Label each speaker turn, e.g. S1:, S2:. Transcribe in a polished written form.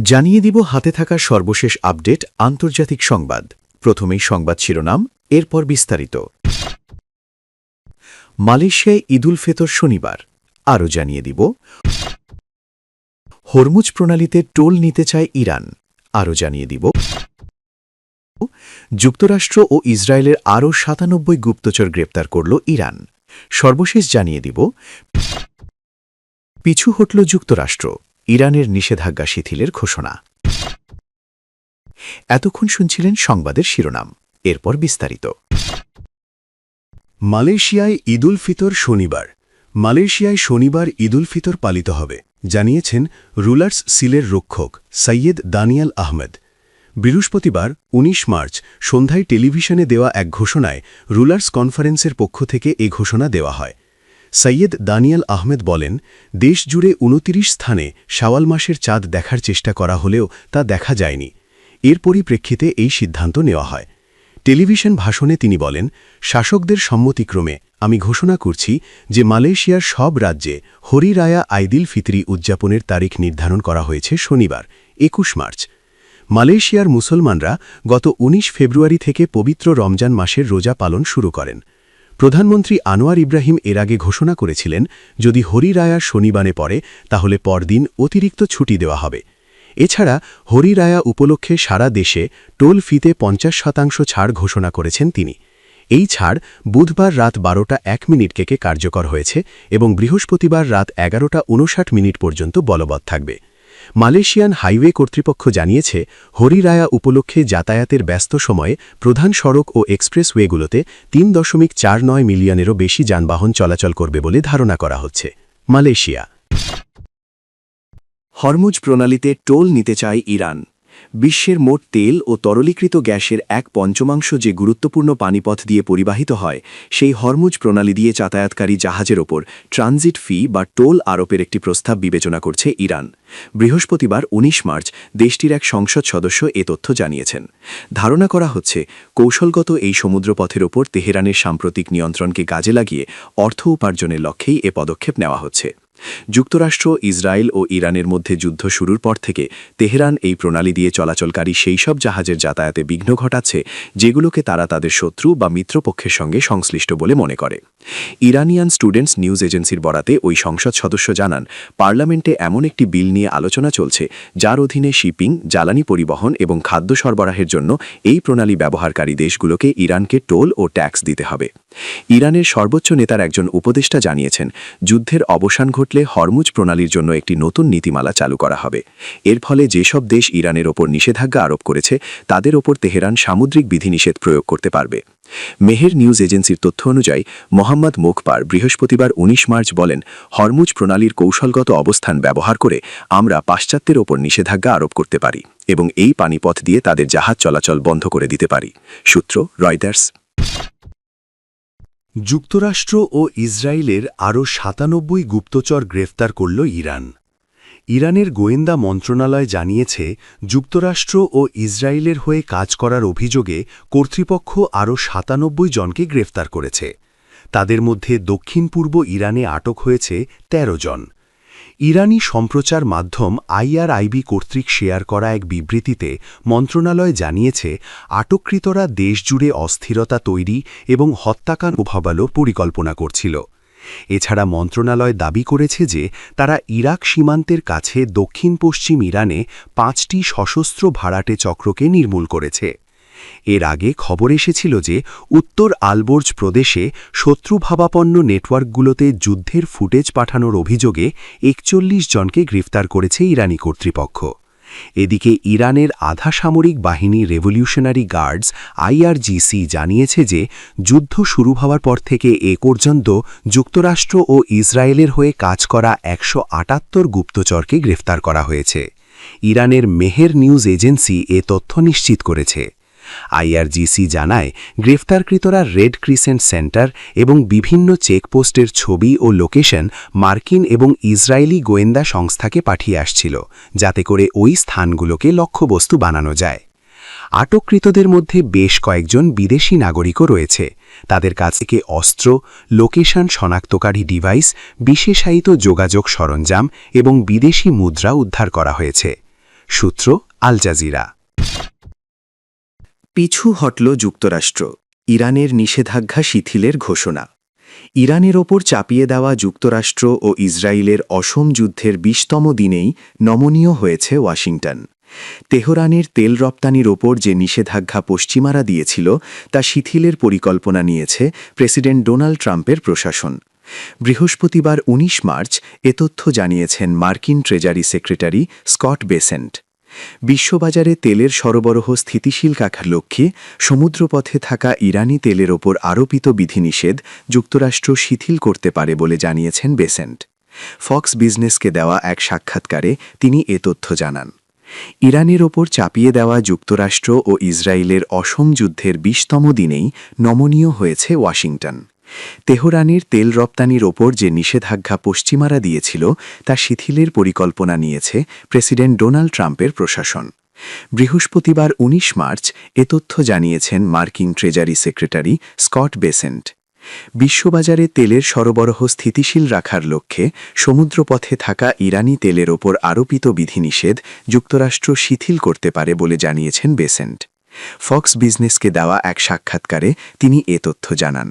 S1: জানিয়ে দিব হাতে থাকা সর্বশেষ আপডেট আন্তর্জাতিক সংবাদ। প্রথমেই সংবাদ শিরোনাম, এরপর বিস্তারিত। মালয়েশিয়ায় ঈদুল ফিতর শনিবার। আরও জানিয়ে দিব হরমুজ প্রণালীতে টোল নিতে চায় ইরান। আরও জানিয়ে দিব যুক্তরাষ্ট্র ও ইসরায়েলের আরও ৯৭ গুপ্তচর গ্রেপ্তার করল ইরান। সর্বশেষ জানিয়ে দিব পিছু হটল যুক্তরাষ্ট্র, ইরানের নিষেধাজ্ঞা শিথিলের ঘোষণা। এতক্ষণ শুনছিলেন সংবাদের শিরোনাম, এরপর বিস্তারিত।
S2: মালয়েশিয়ায় ঈদুল ফিতর শনিবার। মালয়েশিয়ায় শনিবার ঈদুল ফিতর পালিত হবে, জানিয়েছেন রুলার্স সিলের রক্ষক সৈয়দ দানিয়াল আহমেদ। বৃহস্পতিবার ১৯ মার্চ সন্ধ্যায় টেলিভিশনে দেওয়া এক ঘোষণায় রুলার্স কনফারেন্সের পক্ষ থেকে এ ঘোষণা দেওয়া হয়। সৈয়দ দানিয়াল আহমেদ বলেন, দেশজুড়ে ২৯ স্থানে শাওয়াল মাসের চাঁদ দেখার চেষ্টা করা হলেও তা দেখা যায়নি। এর পরিপ্রেক্ষিতে এই সিদ্ধান্ত নেওয়া হয়। টেলিভিশন ভাষণে তিনি বলেন, শাসকদের সম্মতিক্রমে আমি ঘোষণা করছি যে মালয়েশিয়ার সব রাজ্যে হরি রায়া আইদিল ফিতরি উদযাপনের তারিখ নির্ধারণ করা হয়েছে শনিবার ২১ মার্চ। মালয়েশিয়ার মুসলমানরা গত ১৯ ফেব্রুয়ারি থেকে পবিত্র রমজান মাসের রোজা পালন শুরু করেন। প্রধানমন্ত্রী আনোয়ার ইব্রাহিম এর আগে ঘোষণা করেছিলেন, যদি হরি রায়া শনিবারে পড়ে তাহলে পরদিন অতিরিক্ত ছুটি দেওয়া হবে। এছাড়া হরি রায়া উপলক্ষে সারা দেশে টোল ফিতে ৫০% ছাড় ঘোষণা করেছেন তিনি। এই ছাড় বুধবার রাত ১২:০১ থেকে কার্যকর হয়েছে এবং বৃহস্পতিবার রাত ১১:৫৯ পর্যন্ত বলবৎ থাকবে। মালয়েশিয়ান হাইওয়ে কর্তৃপক্ষ জানিয়েছে, হরি রায়া উপলক্ষে যাতায়াতের ব্যস্ত সময়ে প্রধান সড়ক ও এক্সপ্রেসওয়েগুলোতে ৩.৪৯ মিলিয়নেরও বেশি যানবাহন চলাচল করবে বলে ধারণা করা হচ্ছে। মালয়েশিয়া
S1: হরমুজ প্রণালীতে টোল নিতে চায় ইরান। বিশ্বের মোট তেল ও তরলীকৃত গ্যাসের ১/৫ যে গুরুত্বপূর্ণ পানিপথ দিয়ে পরিবাহিত হয়, সেই হরমুজ প্রণালী দিয়ে যাতায়াতকারী জাহাজের ওপর ট্রানজিট ফি বা টোল আরোপের একটি প্রস্তাব বিবেচনা করছে ইরান। বৃহস্পতিবার ১৯ মার্চ দেশটির এক সংসদ সদস্য এ তথ্য জানিয়েছেন। ধারণা করা হচ্ছে, কৌশলগত এই সমুদ্রপথের ওপর তেহরানের সাম্প্রতিক নিয়ন্ত্রণকে কাজে লাগিয়ে অর্থ উপার্জনের লক্ষ্যেই এ পদক্ষেপ নেওয়া হচ্ছে। যুক্তরাষ্ট্র, ইসরায়েল ও ইরানের মধ্যে যুদ্ধ শুরুর পর থেকে তেহরান এই প্রণালী দিয়ে চলাচলকারী সেই সব জাহাজের যাতায়াতে বিঘ্ন ঘটাচ্ছে যেগুলোকে তারা তাদের শত্রু বা মিত্রপক্ষের সঙ্গে সংশ্লিষ্ট বলে মনে করে। ইরানিয়ান স্টুডেন্টস নিউজ এজেন্সির বরাতে ওই সংসদ সদস্য জানান, পার্লামেন্টে এমন একটি বিল নিয়ে আলোচনা চলছে যার অধীনে শিপিং, জ্বালানি পরিবহন এবং খাদ্য সরবরাহের জন্য এই প্রণালী ব্যবহারকারী দেশগুলোকে ইরানকে টোল ও ট্যাক্স দিতে হবে। ইরানের সর্বোচ্চ নেতার একজন উপদেষ্টা জানিয়েছেন, যুদ্ধের অবসান ঘটলে হরমুজ প্রণালীর জন্য একটি নতুন নীতিমালা চালু করা হবে। এর ফলে যেসব দেশ ইরানের ওপর নিষেধাজ্ঞা আরোপ করেছে তাদের ওপর তেহরান সামুদ্রিক বিধিনিষেধ প্রয়োগ করতে পারবে। মেহের নিউজ এজেন্সির তথ্য অনুযায়ী মোহাম্মদ মোখপার বৃহস্পতিবার ১৯ মার্চ বলেন, হরমুজ প্রণালীর কৌশলগত অবস্থান ব্যবহার করে আমরা পাশ্চাত্যের ওপর নিষেধাজ্ঞা আরোপ করতে পারি এবং এই পানিপথ দিয়ে তাদের জাহাজ চলাচল বন্ধ করে দিতে পারি। সূত্র রয়টার্স।
S2: যুক্তরাষ্ট্র ও ইসরায়েলের আরও ৯৭ গুপ্তচর গ্রেফতার করল ইরান। ইরানের গোয়েন্দা মন্ত্রণালয় জানিয়েছে, যুক্তরাষ্ট্র ও ইসরায়েলের হয়ে কাজ করার অভিযোগে কর্তৃপক্ষ আরও ৯৭ জনকে গ্রেফতার করেছে। তাদের মধ্যে দক্ষিণ পূর্ব ইরানে আটক হয়েছে ১৩ জন। ইরানি সম্প্রচার মাধ্যম IRIB কর্তৃক শেয়ার করা এক বিবৃতিতে মন্ত্রণালয় জানিয়েছে, আটককৃতরা দেশজুড়ে অস্থিরতা তৈরি এবং হত্যাকাণ্ড প্রভাবালোর পরিকল্পনা করছিল। এছাড়া মন্ত্রণালয় দাবি করেছে যে তারা ইরাক সীমান্তের কাছে দক্ষিণ পশ্চিম ইরানে ৫টি সশস্ত্র ভাড়াটে চক্রকে নির্মূল করেছে। এর আগে খবর এসেছিল যে উত্তর আলবোর্জ প্রদেশে শত্রুভাবাপন্ন নেটওয়ার্কগুলোতে যুদ্ধের ফুটেজ পাঠানোর অভিযোগে ৪১ জনকে গ্রেফতার করেছে ইরানি কর্তৃপক্ষ। এদিকে ইরানের আধা সামরিক বাহিনী রেভলিউশনারি গার্ডস IRGC জানিয়েছে যে যুদ্ধ শুরু হওয়ার পর থেকে এ পর্যন্ত যুক্তরাষ্ট্র ও ইসরায়েলের হয়ে কাজ করা ১৭৮ গুপ্তচরকে গ্রেফতার করা হয়েছে। ইরানের মেহের নিউজ এজেন্সি এ তথ্য নিশ্চিত করেছে। IRGC জানায়, গ্রেফতারকৃতরা রেড ক্রিসেন্ট সেন্টার এবং বিভিন্ন চেকপোস্টের ছবি ও লোকেশন মার্কিন এবং ইসরায়েলি গোয়েন্দা সংস্থাকে পাঠিয়ে আসছিল, যাতে করে ওই স্থানগুলোকে লক্ষ্যবস্তু বানানো যায়। আটককৃতদের মধ্যে বেশ কয়েকজন বিদেশি নাগরিকও রয়েছে। তাদের কাছ থেকে অস্ত্র, লোকেশন শনাক্তকারী ডিভাইস, বিশেষায়িত যোগাযোগ সরঞ্জাম এবং বিদেশি মুদ্রা উদ্ধার করা হয়েছে। সূত্র আল জাজিরা।
S1: পিছু হটল যুক্তরাষ্ট্র, ইরানের নিষেধাজ্ঞা শিথিলের ঘোষণা। ইরানের ওপর চাপিয়ে দেওয়া যুক্তরাষ্ট্র ও ইসরায়েলের অসম যুদ্ধের ২০তম দিনেই নমনীয় হয়েছে ওয়াশিংটন। তেহরানের তেল রপ্তানির ওপর যে নিষেধাজ্ঞা পশ্চিমারা দিয়েছিল তা শিথিলের পরিকল্পনা নিয়েছে প্রেসিডেন্ট ডোনাল্ড ট্রাম্পের প্রশাসন। বৃহস্পতিবার ১৯ মার্চ এ তথ্য জানিয়েছেন মার্কিন ট্রেজারি সেক্রেটারি স্কট বেসেন্ট। বিশ্ববাজারে তেলের সরবরাহ স্থিতিশীল রাখার লক্ষ্যে সমুদ্রপথে থাকা ইরানি তেলের ওপর আরোপিত বিধিনিষেধ যুক্তরাষ্ট্র শিথিল করতে পারে বলে জানিয়েছেন বেসেন্ট। ফক্স বিজনেসকে দেওয়া এক সাক্ষাৎকারে তিনি এ তথ্য জানান। ইরানের ওপর চাপিয়ে দেওয়া যুক্তরাষ্ট্র ও ইসরায়েলের অসম যুদ্ধের ২০তম দিনেই নমনীয় হয়েছে ওয়াশিংটন। তেহরানের তেল রপ্তানির ওপর যে নিষেধাজ্ঞা পশ্চিমারা দিয়েছিল তা শিথিলের পরিকল্পনা নিয়েছে প্রেসিডেন্ট ডোনাল্ড ট্রাম্পের প্রশাসন। বৃহস্পতিবার ১৯ মার্চ এ তথ্য জানিয়েছেন মার্কিন ট্রেজারি সেক্রেটারি স্কট বেসেন্ট। বিশ্ববাজারে তেলের সরবরাহ স্থিতিশীল রাখার লক্ষ্যে সমুদ্রপথে থাকা ইরানি তেলের ওপর আরোপিত বিধিনিষেধ যুক্তরাষ্ট্র শিথিল করতে পারে বলে জানিয়েছেন বেসেন্ট। ফক্স বিজনেসকে দেওয়া এক সাক্ষাৎকারে তিনি এ তথ্য জানান।